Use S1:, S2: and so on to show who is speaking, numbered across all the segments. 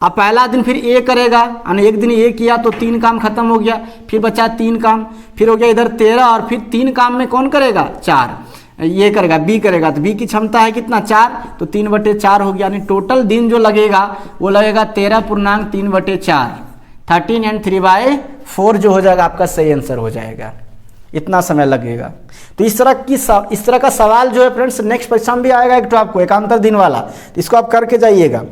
S1: अब पहला दिन फिर ए करेगा, यानी एक दिन ए किया तो 3 काम खत्म हो गया, फिर बचा 3 काम, फिर हो गया इधर 13 और फिर 3 काम में कौन करेगा 4, ये करेगा बी करेगा, तो बी की क्षमता है कितना 4, तो 3/4 हो गया। यानी टोटल दिन जो लगेगा वो लगेगा 13.3/4, 13 एंड 3/4 जो हो जाएगा आपका सही आंसर हो जाएगा, इतना समय लगेगा। तो इस तरह का सवाल जो है फ्रेंड्स नेक्स्ट परीक्षा में भी आएगा एक तो आपको एकांतर दिन वाला, तो इसको आप करके जाइएगा।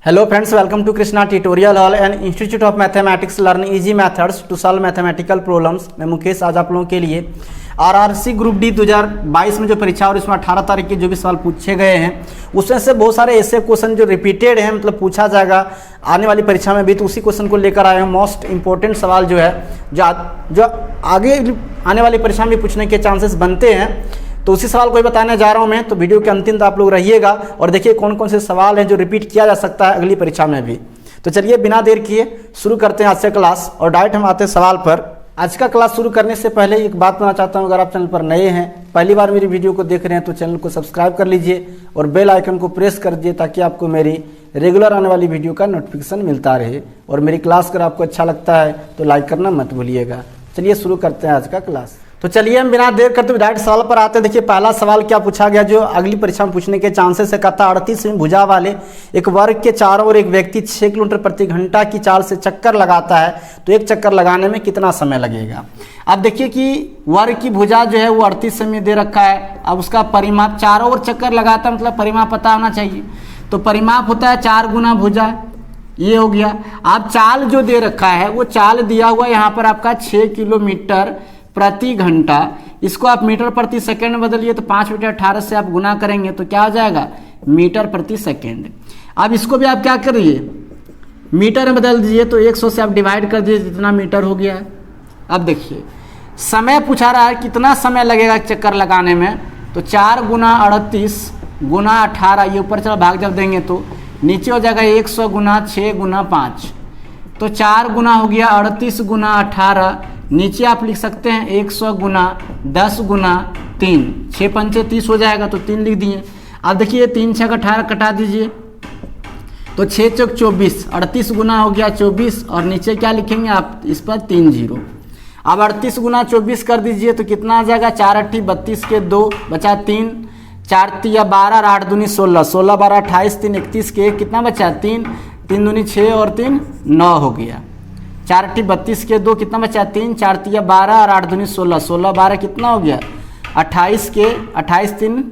S1: Hello friends, welcome to Krishna tutorial hall and institute of mathematics learn easy methods to solve mathematical problems. मैं मुकेश आज आप लोगों के लिए आरआरसी ग्रुप डी 2022 में जो परीक्षा और इसमें 18 तारीख के जो भी सवाल पूछे गए हैं उसमें से बहुत सारे ऐसे क्वेश्चन जो रिपीटेड हैं, मतलब पूछा जाएगा आने वाली परीक्षा में भी, तो उसी क्वेश्चन को लेकर आए हैं। मोस्ट इंपॉर्टेंट सवाल जो है जो आगे आने वाली परीक्षा में भी पूछने के चांसेस बनते हैं, तो उसी सवाल को ही बताने जा रहा हूं मैं। तो वीडियो के अंतिम तक आप लोग रहिएगा और देखिए कौन कौन से सवाल हैं जो रिपीट किया जा सकता है अगली परीक्षा में भी। तो चलिए बिना देर किए शुरू करते हैं आज से क्लास और डायरेक्ट हम आते हैं सवाल पर। आज का क्लास शुरू करने से पहले एक बात बताना चाहता हूं, अगर आप चैनल पर नए हैं, पहली बार मेरी वीडियो को देख रहे हैं तो चैनल को सब्सक्राइब कर लीजिए और बेल आइकन को प्रेस कर दीजिए ताकि आपको मेरी रेगुलर आने वाली वीडियो का नोटिफिकेशन मिलता रहे। और मेरी क्लास अगर आपको अच्छा लगता है तो लाइक करना मत भूलिएगा। चलिए शुरू करते हैं आज का क्लास। तो चलिए हम बिना देर करते हुए डायरेक्ट सवाल पर आते हैं। देखिए पहला सवाल क्या पूछा गया जो अगली परीक्षा में पूछने के चांसेस है। कहता 38 भुजा वाले एक वर्ग के चारों ओर एक व्यक्ति 6 किलोमीटर प्रति घंटा की चाल से चक्कर लगाता है, तो एक चक्कर लगाने में कितना समय लगेगा। अब देखिए कि वर्ग की भुजा जो है वो 38 सेमी दे रखा है। अब उसका परिमाप चारों ओर चक्कर लगाता है, मतलब परिमाप पता होना चाहिए। तो परिमाप होता है 4 गुना भुजा, ये हो गया। अब चाल जो दे रखा है वो चाल दिया हुआ यहाँ पर आपका 6 किलोमीटर प्रति घंटा, इसको आप मीटर प्रति सेकंड में बदलिए तो 5/18 से आप गुना करेंगे तो क्या हो जाएगा मीटर प्रति सेकंड। अब इसको भी आप क्या करिए मीटर में बदल दीजिए तो 100 से आप डिवाइड कर दीजिए, जितना मीटर हो गया है। अब देखिए समय पूछा रहा है कितना समय लगेगा चक्कर लगाने में, तो 4 गुना 38 गुना 18, ये ऊपर चला भाग जब देंगे तो नीचे हो जाएगा 100 गुना 6 गुना 5, तो 4 गुना हो गया 38 गुना 18, नीचे आप लिख सकते हैं 100 गुना 10 गुना 3, 6 पंचे 30 हो जाएगा तो 3 लिख दिए। अब देखिए 3 6 18 कटा दीजिए तो 6 चौक 24, 38 गुना हो गया 24 और नीचे क्या लिखेंगे आप इस पर 3 0। अब 38 गुना 24 कर दीजिए तो कितना आ जाएगा 4 8 32 के 2 बचा 3, 4 3 12 8 दूनी 16, 16 12 28 3 31 के 1 कितना बचा 3, 3 दूनी 6 और 3 9 हो गया। 4 8 32 के 2 कितना बचा 3, 4 3 12 और 8 दूनी 16, 16 12 कितना हो गया 28 के 28 3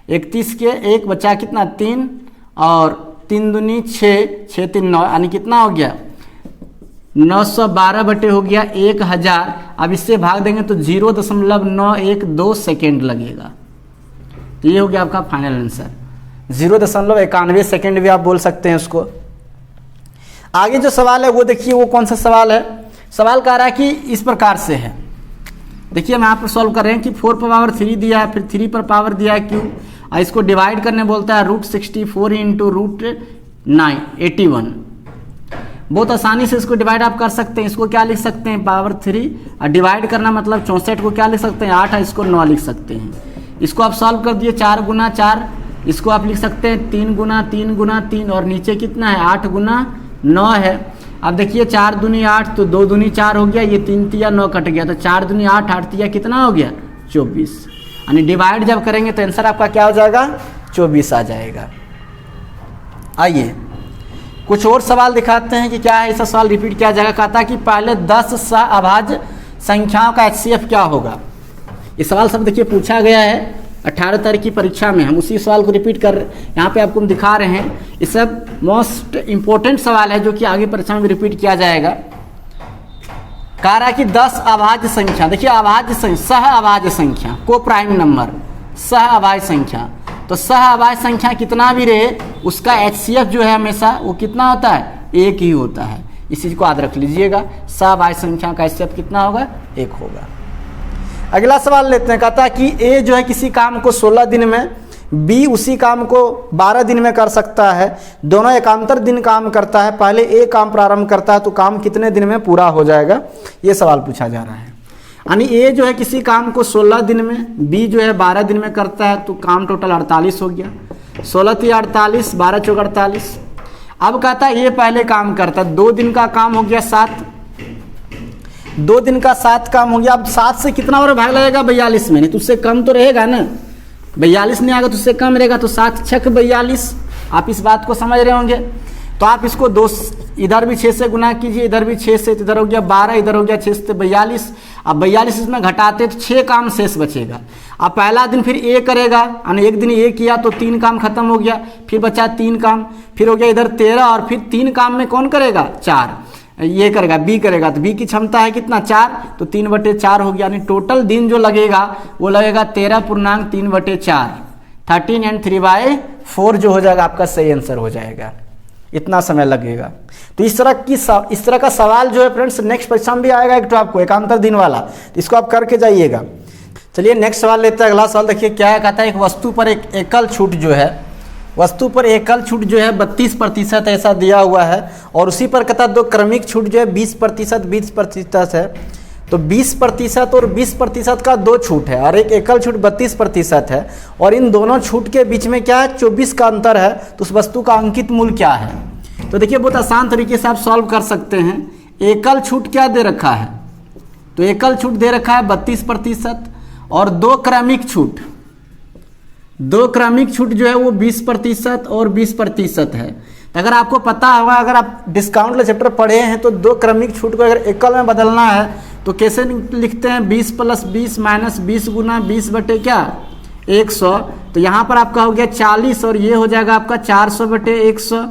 S1: 31 के 1 बचा कितना 3 और 3 दूनी 6 6 3 9, यानी कितना हो गया 912 बटे हो गया 1000। अब इससे भाग देंगे तो 0.912 सेकेंड लगेगा। तो ये हो गया आपका फाइनल आंसर, 0.91 सेकेंड भी आप बोल सकते हैं उसको। आगे जो सवाल है वो देखिए वो कौन सा सवाल है। सवाल कह रहा है कि इस प्रकार से है, देखिए हम यहाँ पर सॉल्व कर रहे हैं कि 4 पर पावर 3 दिया है, फिर 3 पर पावर दिया है क्यों, और इसको डिवाइड करने बोलता है √64 इंटू √981। बहुत आसानी से इसको डिवाइड आप कर सकते हैं। इसको क्या लिख सकते हैं पावर 3 और डिवाइड करना मतलब 64 को क्या लिख सकते हैं 8 है, इसको 9 लिख सकते हैं। इसको आप सॉल्व कर दिए 4 गुना 4, इसको आप लिख सकते हैं 3 गुना 3 गुना 3 और नीचे कितना है 8 गुना 9 है। अब देखिए 4 दूनी 8 तो 2 दूनी 4 हो गया, ये 3 तिया 9 कट गया, तो 4 दूनी 8 8 तिया कितना हो गया 24, यानी डिवाइड जब करेंगे तो आंसर आपका क्या हो जाएगा 24 आ जाएगा। आइए कुछ और सवाल दिखाते हैं कि क्या है। ऐसा सवाल रिपीट किया जाएगा। कहता कि पहले 10 सहअभाज्य संख्याओं का HCF क्या होगा। ये सवाल सब देखिए पूछा गया है 18 तारीख की परीक्षा में, हम उसी सवाल को रिपीट कर यहाँ पे आपको हम दिखा रहे हैं। ये सब मोस्ट इंपॉर्टेंट सवाल है जो कि आगे परीक्षा में भी रिपीट किया जाएगा। कह रहा है कि 10 अभाज्य संख्या, देखिए अभाज्य सहअभाज्य संख्या को प्राइम नंबर सहअभाज्य संख्या, तो सहअभाज्य संख्या कितना भी रहे उसका HCF जो है हमेशा वो कितना होता है 1 ही होता है। इस चीज को याद रख लीजिएगा, सहअभाज्य संख्या का HCF कितना होगा 1 होगा। अगला सवाल लेते हैं। कहता है कि A जो है किसी काम को 16 दिन में, B उसी काम को 12 दिन में कर सकता है, दोनों एकांतर दिन काम करता है, पहले A काम प्रारंभ करता है तो काम कितने दिन में पूरा हो जाएगा, ये सवाल पूछा जा रहा है। यानी A जो है किसी काम को 16 दिन में, B जो है 12 दिन में करता है, तो काम टोटल 48 हो गया। 16 3 48, 12 4 48। अब कहता है ये पहले काम करता है, 2 दिन का काम हो गया 7, 2 दिन का 7 काम हो गया। अब 7 से कितना और भाग लगेगा 42 में, नहीं तो उससे कम तो रहेगा ना, 42 नहीं आएगा तो उससे कम रहेगा, तो 7 छक 42। आप इस बात को समझ रहे होंगे। तो आप इसको 2 इधर भी 6 से गुना कीजिए, इधर भी 6 से, इधर हो गया 12, इधर हो गया 6 से 42। अब 42 इसमें घटाते तो 6 काम शेष बचेगा। अब पहला दिन फिर ए करेगा, यानी एक दिन ए किया तो 3 काम खत्म हो गया, फिर बचा 3 काम, फिर हो गया इधर 13, और फिर 3 काम में कौन करेगा 4, ये करेगा बी करेगा, तो बी की क्षमता है कितना 4, तो 3/4 हो गया। यानी टोटल दिन जो लगेगा वो लगेगा 13.3/4, 13 and 3/4 जो हो जाएगा आपका सही आंसर हो जाएगा, इतना समय लगेगा। तो इस तरह का सवाल जो है फ्रेंड्स नेक्स्ट परीक्षा में भी आएगा एक, तो आपको एकांतर दिन वाला, तो इसको आप करके जाइएगा। चलिए नेक्स्ट सवाल लेते हैं। अगला सवाल देखिए क्या है, कहता है एक वस्तु पर एक एकल छूट जो है, वस्तु पर एकल छूट जो है 32% ऐसा दिया हुआ है, और उसी पर कहता है 2 क्रमिक छूट जो है 20% है। तो 20% और 20% का 2 छूट है, और एक एकल छूट 32% है, और इन दोनों छूट के बीच में क्या है 24 का अंतर है। तो उस वस्तु का अंकित मूल्य क्या है? तो देखिए बहुत आसान तरीके से आप सॉल्व कर सकते हैं। एकल छूट क्या दे रखा है, तो एकल छूट दे रखा है 32%, और 2 क्रमिक छूट, 2 क्रमिक छूट जो है वो 20% और 20% है। अगर आपको पता होगा, अगर आप डिस्काउंट वाले चैप्टर पढ़े हैं, तो 2 क्रमिक छूट को अगर एकल में बदलना है तो कैसे लिखते हैं, 20 + 20 - 20 गुना 20/100। तो यहाँ पर आपका हो गया 40, और ये हो जाएगा आपका 400/100।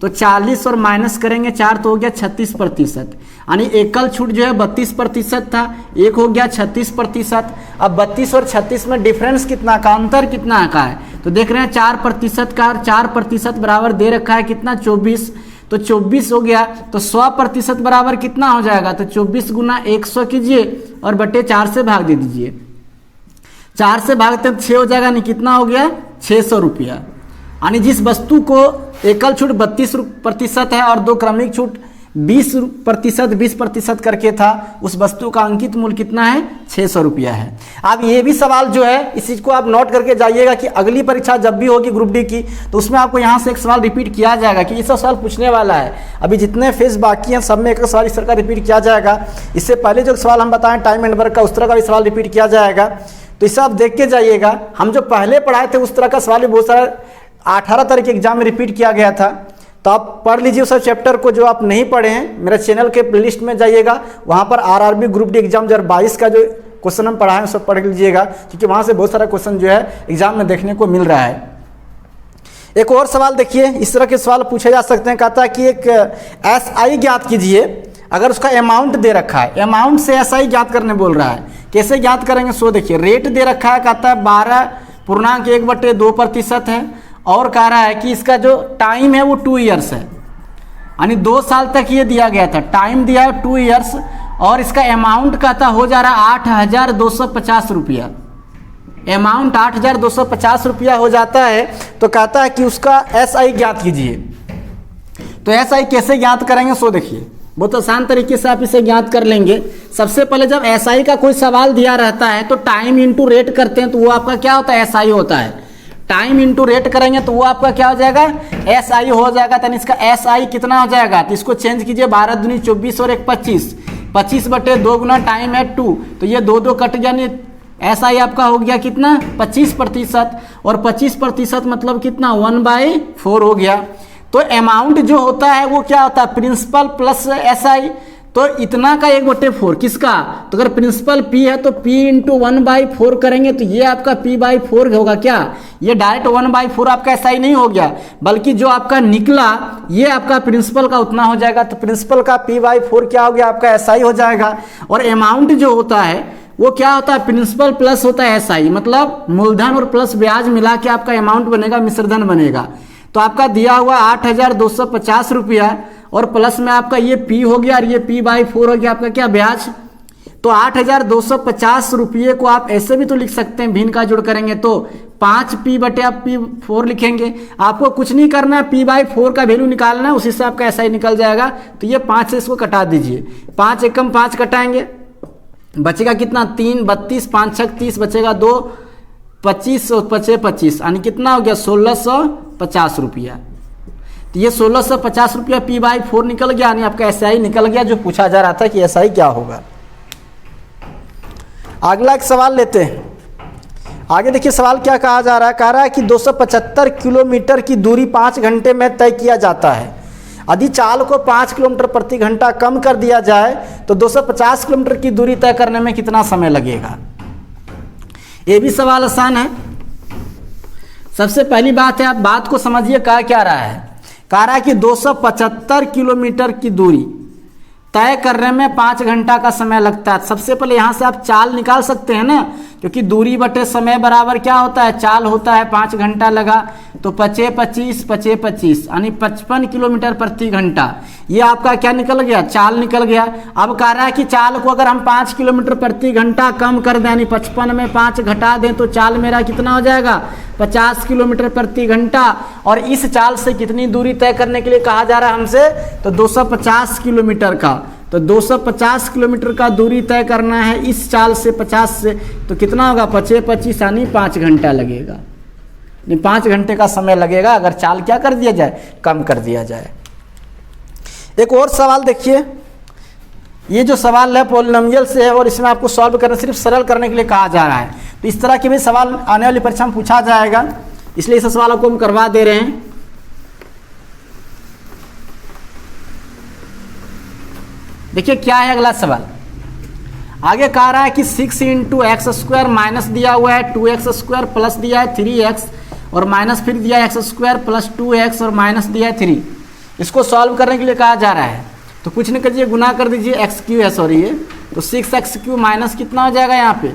S1: तो 40 और माइनस करेंगे 4 तो हो गया 36%। यानी एकल छूट जो है 32% था, एक हो गया 36%। अब 32 और 36 में डिफरेंस कितना का, अंतर कितना का है, तो देख रहे हैं 4% का, और 4% बराबर दे रखा है कितना 24, तो 24 हो गया। तो 100% बराबर कितना हो जाएगा, तो 24 गुना 100 कीजिए और बटे 4 से भाग दे दीजिए, 4 से भागते 6 हो जाएगा, नहीं कितना हो गया 600 रुपया। यानी जिस वस्तु को एकल छूट 32% है और 2 क्रमिक छूट 20% करके था, उस वस्तु का अंकित मूल्य कितना है 600 रुपया है। अब ये भी सवाल जो है इस चीज़ को आप नोट करके जाइएगा कि अगली परीक्षा जब भी होगी ग्रुप डी की, तो उसमें आपको यहाँ से एक सवाल रिपीट किया जाएगा कि इसका सवाल पूछने वाला है। अभी जितने फेज बाकी हैं सब में एक सवाल इस तरह का रिपीट किया जाएगा। इससे पहले जो सवाल हम बताएं टाइम एंड वर्क का, उस तरह का भी सवाल रिपीट किया जाएगा। तो इसे आप देख के जाइएगा। हम जो पहले पढ़ाए थे उस तरह का सवाल भी बहुत सारा 18 तारीख के एग्जाम में रिपीट किया गया था, तो आप पढ़ लीजिए उस चैप्टर को। जो आप नहीं पढ़े हैं मेरे चैनल के प्लेलिस्ट में जाइएगा, वहाँ पर आरआरबी ग्रुप डी एग्जाम 2022 का जो क्वेश्चन हम पढ़ाए हैं सब पढ़ लीजिएगा, क्योंकि वहाँ से बहुत सारा क्वेश्चन जो है एग्जाम में देखने को मिल रहा है। एक और सवाल देखिए, इस तरह के सवाल पूछे जा सकते हैं। कहता है कि एक एसआई ज्ञात कीजिए, अगर उसका अमाउंट दे रखा है, अमाउंट से एसआई ज्ञात करने बोल रहा है, कैसे ज्ञात करेंगे? सो देखिए रेट दे रखा है, कहता है 12.1/2% है, और कह रहा है कि इसका जो टाइम है वो 2 ईयर्स है, यानी 2 साल तक ये दिया गया था, टाइम दिया है 2 ईयर्स, और इसका अमाउंट कहता हो जा रहा है 8,250 रुपया। अमाउंट 8,250 रुपया हो जाता है, तो कहता है कि उसका एसआई ज्ञात कीजिए। तो एसआई कैसे ज्ञात करेंगे? सो देखिए बहुत आसान तरीके से आप इसे ज्ञात कर लेंगे। सबसे पहले जब एसआई का कोई सवाल दिया रहता है तो टाइम इंटू रेट करते हैं, तो वो आपका क्या होता है एसआई होता है। टाइम इंटू रेट करेंगे तो वो आपका क्या हो जाएगा एसआई हो जाएगा। तो इसका एसआई कितना हो जाएगा, तो इसको चेंज कीजिए, 12 दूनी 24 और 1 25, 25/2 गुना टाइम है 2, तो ये 2 कट गया, नहीं एसआई आपका हो गया कितना 25%, और 25% मतलब कितना 1/4 हो गया। तो अमाउंट जो होता है वो क्या होता है प्रिंसिपल प्लस एसआई, तो इतना का 1/4 किसका, तो अगर प्रिंसिपल P है तो P × 1/4 करेंगे तो ये आपका P/4 होगा। क्या ये डायरेक्ट 1/4 आपका एसआई नहीं हो गया, बल्कि जो आपका निकला ये आपका प्रिंसिपल का उतना हो जाएगा। तो प्रिंसिपल का P/4 क्या हो गया आपका एसआई हो जाएगा। और अमाउंट जो होता है वो क्या होता है प्रिंसिपल प्लस होता है एसआई, मतलब मूलधन और प्लस ब्याज मिला के आपका अमाउंट बनेगा, मिश्रधन बनेगा। तो आपका दिया हुआ 8,250 रुपया, और प्लस में आपका ये P हो गया और ये P/4 हो गया आपका क्या ब्याज। तो 8,250 रुपये को आप ऐसे भी तो लिख सकते हैं, भिन्न का जोड़ करेंगे तो 5P/P4 लिखेंगे। आपको कुछ नहीं करना है, P/4 का वैल्यू निकालना है, उसी से आपका ऐसा ही निकल जाएगा। तो ये 5 से इसको कटा दीजिए, 5 एकम 5 कटाएंगे, बचेगा कितना 3, 32, 5 6 30, बचेगा 2, 25 और 25, यानी कितना हो गया 1,650 रुपया। तो तो ये 1650 रुपया P/4 निकल गया, यानी आपका SI निकल गया, जो पूछा जा रहा था कि SI क्या होगा। अगला एक सवाल लेते हैं। आगे देखिए सवाल क्या कहा जा रहा है। कह रहा है कि 275 किलोमीटर की दूरी 5 घंटे में तय किया जाता है। यदि चाल को 5 किलोमीटर प्रति घंटा कम कर दिया जाए तो 250 किलोमीटर की दूरी तय करने में कितना समय लगेगा। ये भी सवाल आसान है। सबसे पहली बात है, आप बात को समझिए, कहा क्या रहा है। कह रहा है कि 275 किलोमीटर की दूरी तय करने में 5 घंटा का समय लगता है। सबसे पहले यहाँ से आप चाल निकाल सकते हैं ना, क्योंकि दूरी बटे समय बराबर क्या होता है, चाल होता है। 5 घंटा लगा तो 5 25 5 25 यानी 55 किलोमीटर प्रति घंटा। ये आपका क्या निकल गया, चाल निकल गया। अब कह रहा है कि चाल को अगर हम 5 किलोमीटर प्रति घंटा कम कर दें, यानी 55 में 5 घटा दें, तो चाल मेरा कितना हो जाएगा, 50 किलोमीटर प्रति घंटा। और इस चाल से कितनी दूरी तय करने के लिए कहा जा रहा है हमसे, तो 250 किलोमीटर का। तो 250 किलोमीटर का दूरी तय करना है इस चाल से 50 से, तो कितना होगा, 5 25 यानी 5 घंटा लगेगा। 5 घंटे का समय लगेगा अगर चाल क्या कर दिया जाए, कम कर दिया जाए। एक और सवाल देखिए। ये जो सवाल है पॉलिनोमियल से है और इसमें आपको सॉल्व करना, सिर्फ सरल करने के लिए कहा जा रहा है। तो इस तरह के भी सवाल आने वाली परीक्षा में पूछा जाएगा, इसलिए इस सवालों को हम करवा दे रहे हैं। देखिए क्या है अगला सवाल। आगे कह रहा है कि 6 × x² माइनस दिया हुआ है 2x² प्लस दिया है 3x और माइनस फिर दिया है x² प्लस 2x और माइनस दिया है 3। इसको सॉल्व करने के लिए कहा जा रहा है। तो कुछ नहीं करिए, गुना कर दीजिए, x³ है सॉरी ये, तो 6x³ माइनस कितना हो जाएगा यहाँ पे,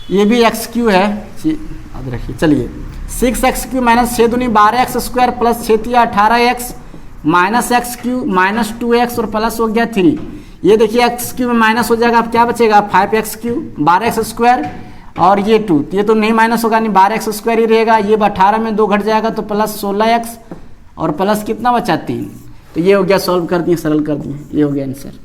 S1: ये भी x³ है, याद रखिए। चलिए 6x³ माइनस 6 दूनी 12x² plus 6 3 18x minus x³ minus 2x और प्लस हो गया 3। ये देखिए x³ में माइनस हो जाएगा, अब क्या बचेगा, 5x³ 12x² और ये 2, ये तो नहीं माइनस होगा, नहीं 12x² ही रहेगा। ये 18 में 2 घट जाएगा तो प्लस 16x और प्लस कितना बचा 3। तो ये हो गया, सॉल्व कर दिए, सरल कर दिए, ये हो गया आंसर।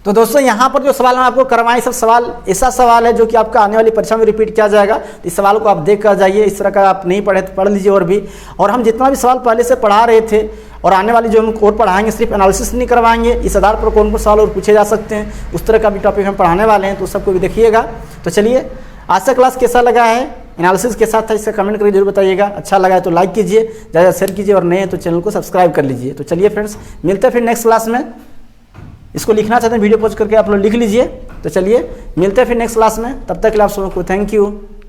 S1: तो दोस्तों यहाँ पर जो सवाल हम आपको करवाएं, सब सवाल ऐसा सवाल है जो कि आपका आने वाली परीक्षा में रिपीट किया जाएगा। तो इस सवाल को आप देख कर जाइए, इस तरह का आप नहीं पढ़े तो पढ़ लीजिए और भी। और हम जितना भी सवाल पहले से पढ़ा रहे थे और आने वाली जो हम और पढ़ाएंगे, सिर्फ एनालिसिस नहीं करवाएंगे, इस आधार पर कौन कौन सवाल और पूछे जा सकते हैं, उस तरह का भी टॉपिक हम पढ़ाने वाले हैं, तो सबको भी देखिएगा। तो चलिए, आज का क्लास कैसा लगा है, एनालिसिस के साथ था, इसका कमेंट करके जरूर बताइएगा। अच्छा लगा है तो लाइक कीजिए, ज़्यादा शेयर कीजिए और नए हैं तो चैनल को सब्सक्राइब कर लीजिए। तो चलिए फ्रेंड्स, मिलते हैं फिर नेक्स्ट क्लास में। इसको लिखना चाहते हैं वीडियो पॉज करके आप लोग लिख लीजिए। तो चलिए मिलते हैं फिर नेक्स्ट क्लास में, तब तक के लिए आप सबको थैंक यू।